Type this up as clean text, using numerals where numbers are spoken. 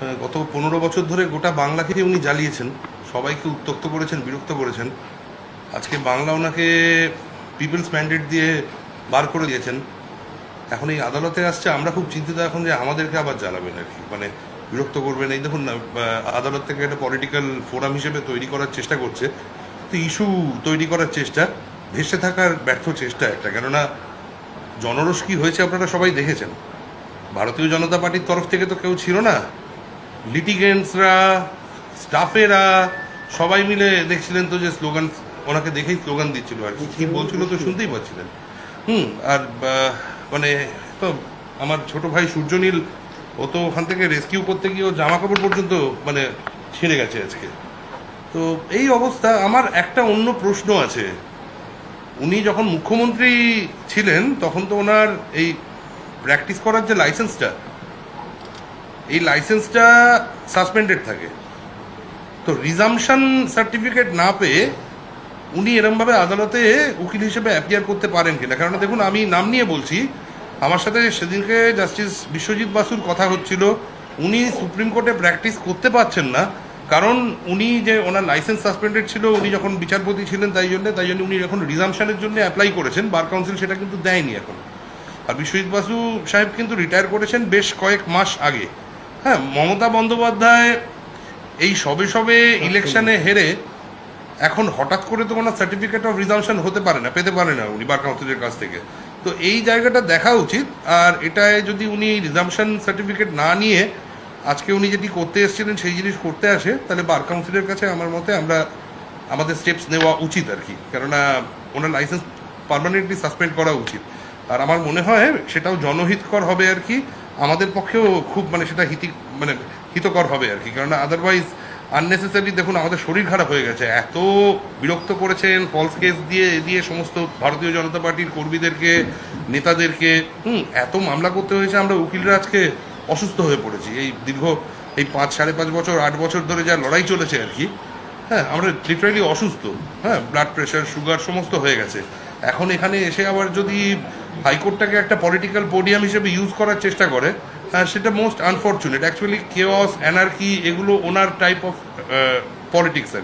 গত 15 বছর ধরে গোটা বাংলাকে উনি জ্বালিয়েছেন, সবাইকে উত্ত্যক্ত করেছেন, বিরক্ত করেছেন। আজকে বাংলা ওনাকে পিপলস ম্যান্ডেট দিয়ে বার করে দিয়েছেন। এখন এই আদালতে আসছে, আমরা খুব চিন্তিত এখন যে আমাদেরকে আবার জ্বালাবেন আর কি, মানে বিরক্ত করবেন। এই দেখুন না, আদালত থেকে একটা পলিটিক্যাল ফোরাম হিসেবে তৈরি করার চেষ্টা করছে, তো ইস্যু তৈরি করার চেষ্টা, ভেসে থাকার ব্যর্থ চেষ্টা একটা। কেননা জনরোষ কী হয়েছে আপনারা সবাই দেখেছেন। ভারতীয় জনতা পার্টির তরফ থেকে তো কেউ ছিল না, লিটিগেন্টসরা, স্টাফেরা সবাই মিলে দেখছিলেন তো যে স্লোগান, ওনাকে দেখেই স্লোগান দিচ্ছিল আর কি, কী বলছিল তো শুনতেই পাচ্ছিলেন। আর মানে তো আমার ছোট ভাই সূর্যনীল, ও তো ওখান থেকে রেস্কিউ করতে গিয়ে ও জামা কাপড় পর্যন্ত মানে ছিঁড়ে গেছে আজকে। তো এই অবস্থা। আমার একটা অন্য প্রশ্ন আছে, উনি যখন মুখ্যমন্ত্রী ছিলেন তখন তো ওনার এই প্র্যাকটিস করার যে লাইসেন্সটা, এই লাইসেন্সটা সাসপেন্ডেড থাকে। তো রিজামশন সার্টিফিকেট না পেয়ে উনি এরমভাবে আদালতে উকিল হিসেবে অ্যাপিয়ার করতে পারেন কিনা? কারণ দেখুন, আমি নাম নিয়ে বলছি, আমার সাথে সেদিনকে জাস্টিস বিশ্বজিৎ বাসুর কথা হচ্ছিল। উনি সুপ্রিম কোর্টে প্র্যাকটিস করতে পারছেন না, কারণ উনি যে ওনার লাইসেন্স সাসপেন্ডেড ছিল উনি যখন বিচারপতি ছিলেন, তাই জন্য উনি এখন রিজামশনের জন্য অ্যাপ্লাই করেছেন, বার কাউন্সিল সেটা কিন্তু দেয়নি এখন। আর বিশ্বজিৎ বাসু সাহেব কিন্তু রিটায়ার করেছেন বেশ কয়েক মাস আগে। হ্যাঁ, মমতা বন্দ্যোপাধ্যায় এই সবে সবে ইলেকশনে হেরে এখন হঠাৎ করে তো কোনো সার্টিফিকেট অফ রিজামশন হতে পারে না, পেতে পারে না উনি বার কাউন্সিলের কাছ থেকে। তো এই জায়গাটা দেখা উচিত। আর এটায় যদি উনি রিজামশন সার্টিফিকেট না নিয়ে আজকে উনি যেটি করতে এসেছিলেন সেই জিনিস করতে আসে, তাহলে বার কাউন্সিলের কাছে আমার মতে আমাদের স্টেপস নেওয়া উচিত আর কি। কেননা ওনার লাইসেন্স পার্মানেন্টলি সাসপেন্ড করা উচিত। আর আমার মনে হয় সেটাও জনহিতকর হবে আর কি, আমাদের পক্ষেও খুব মানে সেটা হিতকর হবে আর কি। কেননা আদারওয়াইজ আননেসেসারি দেখুন আমাদের শরীর খারাপ হয়ে গেছে, এত বিরক্ত করেছেন ফলস কেস দিয়ে সমস্ত ভারতীয় জনতা পার্টির কর্মীদেরকে, নেতাদেরকে। এত মামলা করতে হয়েছে, আমরা উকিলরা আজকে অসুস্থ হয়ে পড়েছি। এই দীর্ঘ এই 5-5.5 বছর 8 বছর ধরে যা লড়াই চলেছে আর কি। হ্যাঁ, আমরা লিটারালি অসুস্থ। হ্যাঁ, ব্লাড প্রেশার, সুগার সমস্ত হয়ে গেছে। এখন এখানে এসে আবার যদি হাইকোর্টটাকে একটা পলিটিক্যাল পোডিয়াম হিসেবে ইউজ করার চেষ্টা করে, সেটা most unfortunate. Actually chaos, anarchy এগুলো ওনার টাইপ অফ পলিটিক্স আর